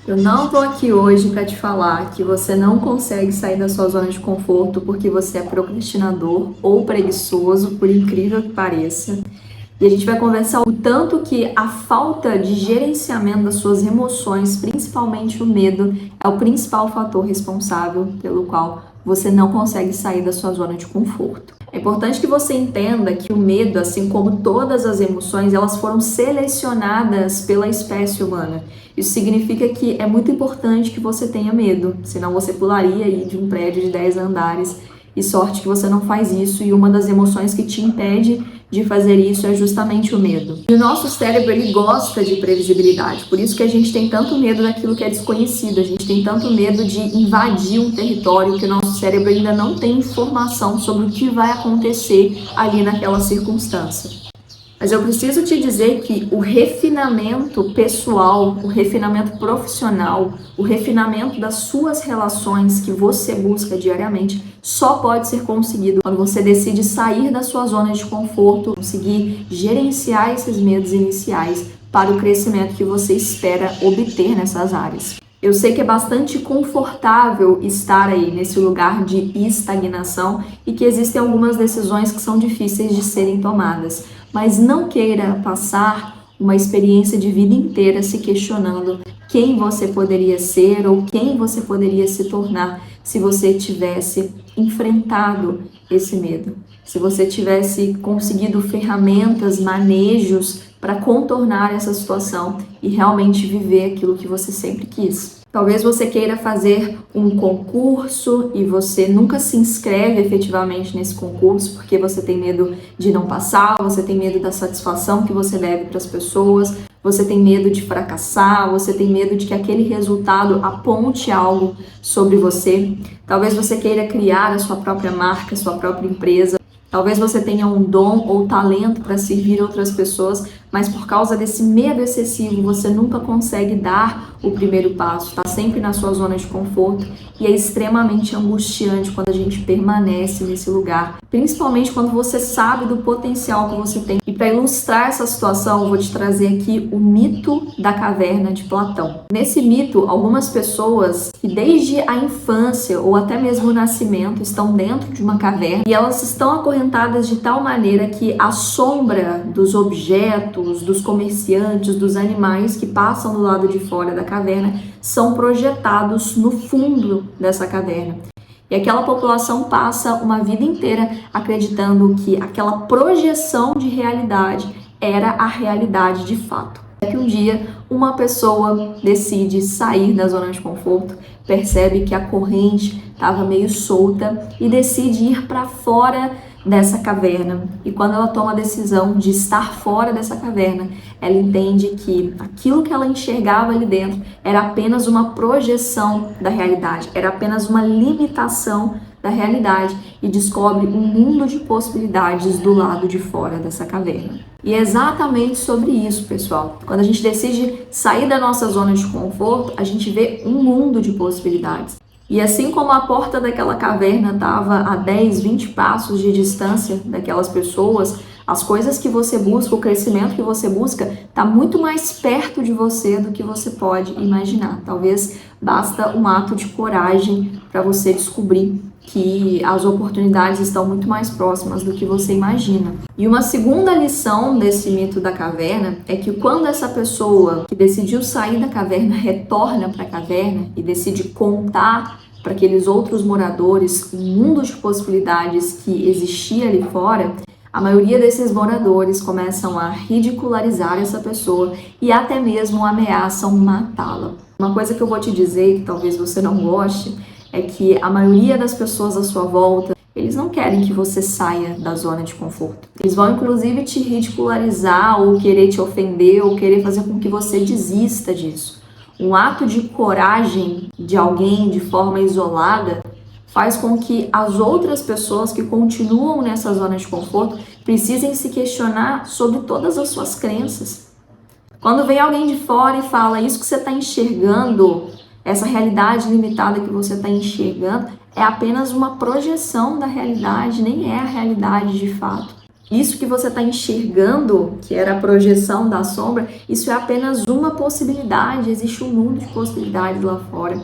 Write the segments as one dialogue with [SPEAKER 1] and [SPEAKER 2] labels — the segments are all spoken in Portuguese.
[SPEAKER 1] Eu não tô aqui hoje para te falar que você não consegue sair da sua zona de conforto porque você é procrastinador ou preguiçoso, por incrível que pareça. E a gente vai conversar o tanto que a falta de gerenciamento das suas emoções, principalmente o medo, é o principal fator responsável pelo qual você não consegue sair da sua zona de conforto. É importante que você entenda que o medo, assim como todas as emoções, elas foram selecionadas pela espécie humana. Isso significa que é muito importante que você tenha medo, senão você pularia aí de um prédio de 10 andares. E sorte que você não faz isso, e uma das emoções que te impede de fazer isso é justamente o medo. E o nosso cérebro, ele gosta de previsibilidade, por isso que a gente tem tanto medo daquilo que é desconhecido, a gente tem tanto medo de invadir um território que o nosso cérebro ainda não tem informação sobre o que vai acontecer ali naquela circunstância. Mas eu preciso te dizer que o refinamento pessoal, o refinamento profissional, o refinamento das suas relações que você busca diariamente só pode ser conseguido quando você decide sair da sua zona de conforto, conseguir gerenciar esses medos iniciais para o crescimento que você espera obter nessas áreas. Eu sei que é bastante confortável estar aí nesse lugar de estagnação e que existem algumas decisões que são difíceis de serem tomadas, mas não queira passar uma experiência de vida inteira se questionando quem você poderia ser ou quem você poderia se tornar se você tivesse enfrentado esse medo, se você tivesse conseguido ferramentas, manejos para contornar essa situação e realmente viver aquilo que você sempre quis. Talvez você queira fazer um concurso e você nunca se inscreve efetivamente nesse concurso porque você tem medo de não passar, você tem medo da satisfação que você deve para as pessoas, você tem medo de fracassar, você tem medo de que aquele resultado aponte algo sobre você. Talvez você queira criar a sua própria marca, a sua própria empresa. Talvez você tenha um dom ou talento para servir outras pessoas, mas por causa desse medo excessivo, você nunca consegue dar o primeiro passo, está sempre na sua zona de conforto e é extremamente angustiante quando a gente permanece nesse lugar, principalmente quando você sabe do potencial que você tem. E para ilustrar essa situação, eu vou te trazer aqui o mito da caverna de Platão. Nesse mito, algumas pessoas que desde a infância ou até mesmo o nascimento estão dentro de uma caverna e elas estão acorrentadas de tal maneira que a sombra dos objetos, dos comerciantes, dos animais que passam do lado de fora da caverna são projetados no fundo dessa caverna. E aquela população passa uma vida inteira acreditando que aquela projeção de realidade era a realidade de fato. É que um dia uma pessoa decide sair da zona de conforto, percebe que a corrente estava meio solta e decide ir para fora dessa caverna. E quando ela toma a decisão de estar fora dessa caverna, ela entende que aquilo que ela enxergava ali dentro era apenas uma projeção da realidade, era apenas uma limitação da realidade e descobre um mundo de possibilidades do lado de fora dessa caverna. E é exatamente sobre isso, pessoal. Quando a gente decide sair da nossa zona de conforto, a gente vê um mundo de possibilidades. E assim como a porta daquela caverna estava a 10, 20 passos de distância daquelas pessoas, as coisas que você busca, o crescimento que você busca, está muito mais perto de você do que você pode imaginar. Talvez basta um ato de coragem para você descobrir que as oportunidades estão muito mais próximas do que você imagina. E uma segunda lição desse mito da caverna é que quando essa pessoa que decidiu sair da caverna retorna para a caverna e decide contar para aqueles outros moradores o mundo de possibilidades que existia ali fora, a maioria desses moradores começam a ridicularizar essa pessoa e até mesmo ameaçam matá-la. Uma coisa que eu vou te dizer, que talvez você não goste, é que a maioria das pessoas à sua volta, eles não querem que você saia da zona de conforto. Eles vão inclusive te ridicularizar ou querer te ofender ou querer fazer com que você desista disso. Um ato de coragem de alguém de forma isolada faz com que as outras pessoas que continuam nessa zona de conforto precisem se questionar sobre todas as suas crenças. Quando vem alguém de fora e fala isso que você está enxergando, essa realidade limitada que você está enxergando, é apenas uma projeção da realidade, nem é a realidade de fato. Isso que você está enxergando, que era a projeção da sombra, isso é apenas uma possibilidade, existe um mundo de possibilidades lá fora.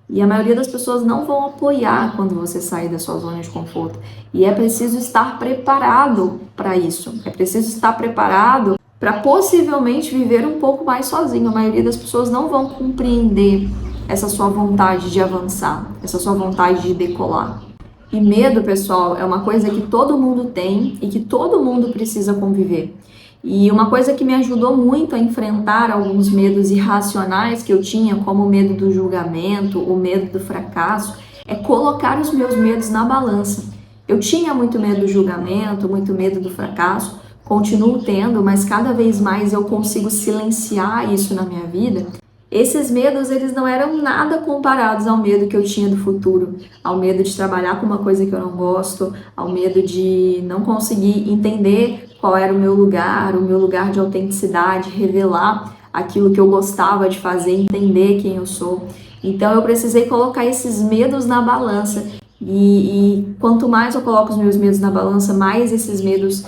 [SPEAKER 1] E a maioria das pessoas não vão apoiar quando você sair da sua zona de conforto. E é preciso estar preparado para isso. É preciso estar preparado para possivelmente viver um pouco mais sozinho. A maioria das pessoas não vão compreender essa sua vontade de avançar, essa sua vontade de decolar. E medo, pessoal, é uma coisa que todo mundo tem e que todo mundo precisa conviver. E uma coisa que me ajudou muito a enfrentar alguns medos irracionais que eu tinha, como o medo do julgamento, o medo do fracasso, é colocar os meus medos na balança. Eu tinha muito medo do julgamento, muito medo do fracasso, continuo tendo, mas cada vez mais eu consigo silenciar isso na minha vida. Esses medos, eles não eram nada comparados ao medo que eu tinha do futuro, ao medo de trabalhar com uma coisa que eu não gosto, ao medo de não conseguir entender qual era o meu lugar de autenticidade, revelar aquilo que eu gostava de fazer, entender quem eu sou. Então eu precisei colocar esses medos na balança e quanto mais eu coloco os meus medos na balança, mais esses medos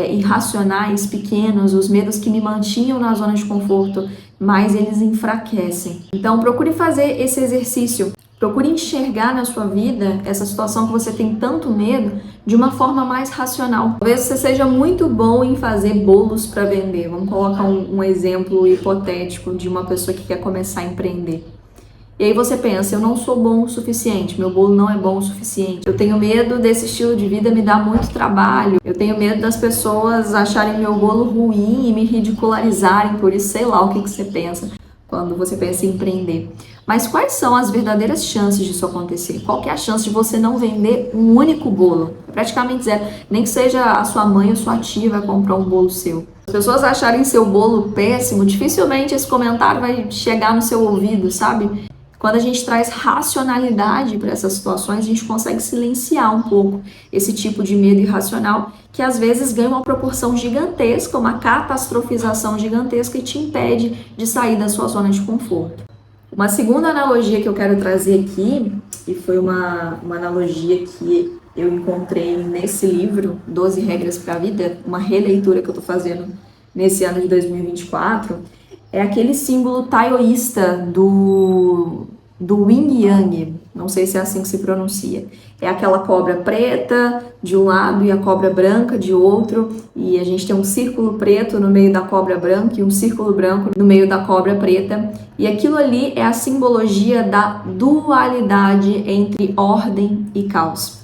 [SPEAKER 1] irracionais, pequenos, os medos que me mantinham na zona de conforto, mais eles enfraquecem. Então procure fazer esse exercício, procure enxergar na sua vida essa situação que você tem tanto medo de uma forma mais racional. Talvez você seja muito bom em fazer bolos para vender. Vamos colocar um exemplo hipotético de uma pessoa que quer começar a empreender. E aí você pensa, eu não sou bom o suficiente, meu bolo não é bom o suficiente. Eu tenho medo desse estilo de vida me dar muito trabalho. Eu tenho medo das pessoas acharem meu bolo ruim e me ridicularizarem por isso, sei lá o que você pensa quando você pensa em empreender. Mas quais são as verdadeiras chances disso acontecer? Qual que é a chance de você não vender um único bolo? Praticamente zero. Nem que seja a sua mãe ou sua tia vai comprar um bolo seu. As pessoas acharem seu bolo péssimo, dificilmente esse comentário vai chegar no seu ouvido, sabe? Quando a gente traz racionalidade para essas situações, a gente consegue silenciar um pouco esse tipo de medo irracional que às vezes ganha uma proporção gigantesca, uma catastrofização gigantesca e te impede de sair da sua zona de conforto. Uma segunda analogia que eu quero trazer aqui, e foi uma analogia que eu encontrei nesse livro, 12 Regras para a Vida, uma releitura que eu estou fazendo nesse ano de 2024, é aquele símbolo taoísta do Yin Yang, não sei se é assim que se pronuncia. É aquela cobra preta de um lado e a cobra branca de outro, e a gente tem um círculo preto no meio da cobra branca e um círculo branco no meio da cobra preta. E aquilo ali é a simbologia da dualidade entre ordem e caos.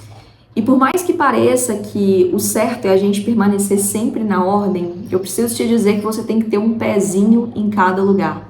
[SPEAKER 1] E por mais que pareça que o certo é a gente permanecer sempre na ordem, eu preciso te dizer que você tem que ter um pezinho em cada lugar.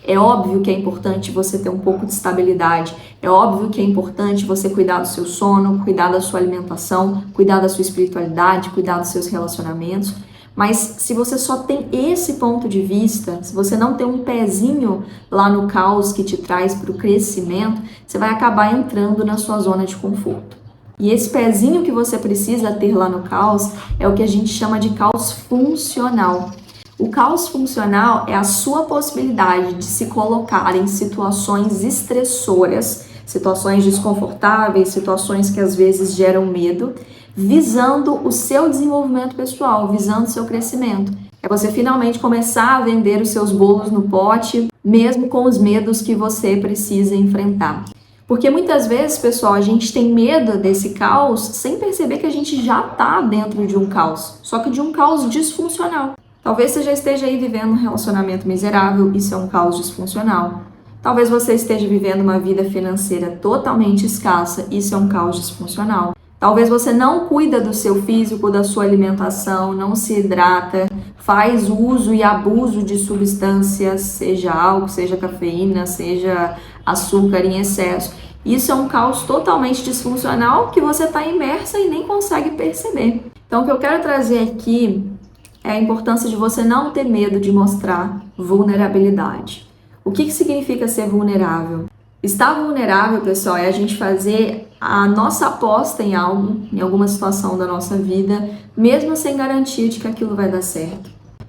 [SPEAKER 1] É óbvio que é importante você ter um pouco de estabilidade, é óbvio que é importante você cuidar do seu sono, cuidar da sua alimentação, cuidar da sua espiritualidade, cuidar dos seus relacionamentos, mas se você só tem esse ponto de vista, se você não tem um pezinho lá no caos que te traz para o crescimento, você vai acabar entrando na sua zona de conforto. E esse pezinho que você precisa ter lá no caos é o que a gente chama de caos funcional. O caos funcional é a sua possibilidade de se colocar em situações estressoras, situações desconfortáveis, situações que às vezes geram medo, visando o seu desenvolvimento pessoal, visando o seu crescimento. É você finalmente começar a vender os seus bolos no pote, mesmo com os medos que você precisa enfrentar. Porque muitas vezes, pessoal, a gente tem medo desse caos sem perceber que a gente já está dentro de um caos, só que de um caos disfuncional. Talvez você já esteja aí vivendo um relacionamento miserável, isso é um caos disfuncional. Talvez você esteja vivendo uma vida financeira totalmente escassa, isso é um caos disfuncional. Talvez você não cuida do seu físico, da sua alimentação, não se hidrata, faz uso e abuso de substâncias, seja álcool, seja cafeína, seja açúcar em excesso. Isso é um caos totalmente disfuncional que você está imersa e nem consegue perceber. Então, o que eu quero trazer aqui é a importância de você não ter medo de mostrar vulnerabilidade. O que significa ser vulnerável? Estar vulnerável, pessoal, é a gente fazer a nossa aposta em algo, em alguma situação da nossa vida, mesmo sem garantia de que aquilo vai dar certo.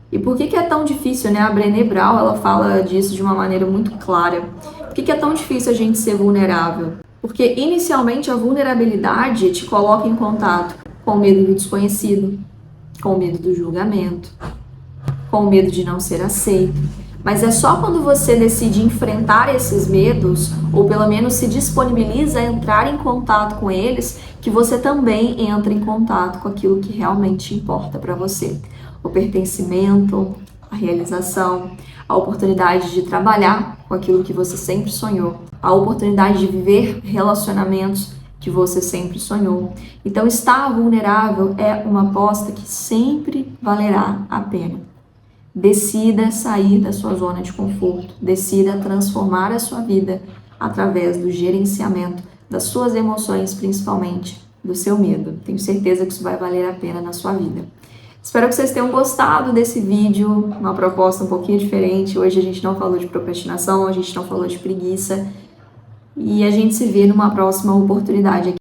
[SPEAKER 1] E por que é tão difícil, né? A Brené Brown, ela fala disso de uma maneira muito clara. Por que é tão difícil a gente ser vulnerável? Porque inicialmente a vulnerabilidade te coloca em contato com o medo do desconhecido. com medo do julgamento, com medo de não ser aceito. Mas é só quando você decide enfrentar esses medos, ou pelo menos se disponibiliza a entrar em contato com eles, que você também entra em contato com aquilo que realmente importa para você. O pertencimento, a realização, a oportunidade de trabalhar com aquilo que você sempre sonhou, a oportunidade de viver relacionamentos que você sempre sonhou. Então, estar vulnerável é uma aposta que sempre valerá a pena. Decida sair da sua zona de conforto, decida transformar a sua vida através do gerenciamento das suas emoções, principalmente do seu medo. Tenho certeza que isso vai valer a pena na sua vida. Espero que vocês tenham gostado desse vídeo, uma proposta um pouquinho diferente. Hoje a gente não falou de procrastinação, a gente não falou de preguiça, e a gente se vê numa próxima oportunidade aqui.